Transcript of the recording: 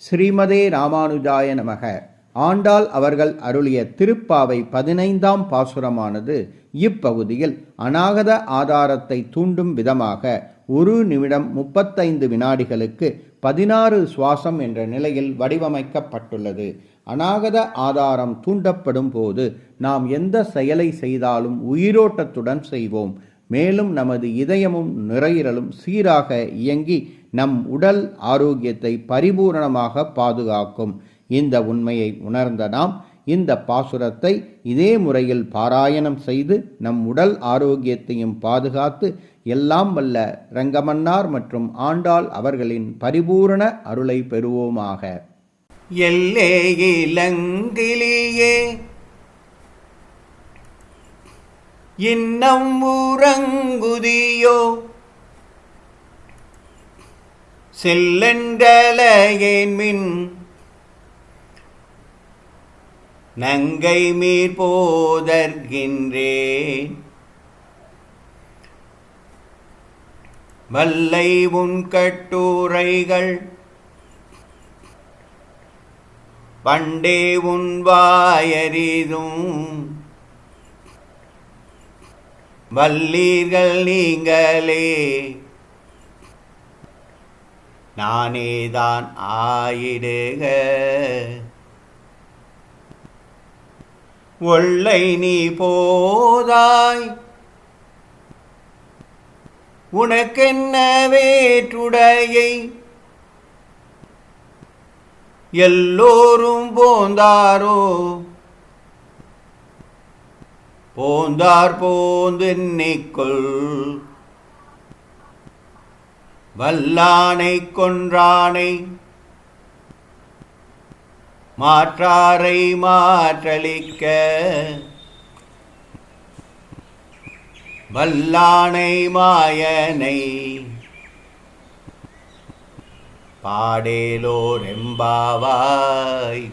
ஸ்ரீமதே ராமானுஜாய நமக. ஆண்டாள் அவர்கள் அருளிய திருப்பாவை 15ஆம் பாசுரமானது இப்பகுதியில் அநாகத ஆதாரத்தை தூண்டும் விதமாக 1 நிமிடம் 35 வினாடிகளுக்கு 16 சுவாசம் என்ற நிலையில் வடிவமைக்கப்பட்டுள்ளது. அநாகத ஆதாரம் தூண்டப்படும் போது நாம் எந்த செயலை செய்தாலும் உயிரோட்டத்துடன் செய்வோம். மேலும் நமது இதயமும் நுரையீரலும் சீராக இயங்கி நம் உடல் ஆரோக்கியத்தை பரிபூரணமாக பாதுகாக்கும். இந்த உண்மையை உணர்ந்த நாம் இந்த பாசுரத்தை இதே முறையில் பாராயணம் செய்து நம் உடல் ஆரோக்கியத்தையும் பாதுகாத்து எல்லாம் வல்ல ரங்கமன்னார் மற்றும் ஆண்டாள் அவர்களின் பரிபூரண அருளை பெறுவோமாக. எல்லே இலங்கிலியே இன்னம் உறங்குதியோ செல்லண்டலையேன் மின் நங்கை மீர் போதற்கின்றேன் வல்லை உன் கட்டுரைகள் பண்டே உன் வாயறிதும் வல்லீர்கள் நீங்களே நானேதான் ஆயிடுக ஒல்லை நீ போதாய் உனக்கென்ன வேற்றுடையை எல்லோரும் போந்தாரோ போந்தார் போந்தென்னிக்குள் வல்லானை கொன்றானை மாற்றாரை மாற்றளிக்க வல்லானை மாயனை பாடேலோர் எம்பாவாய்.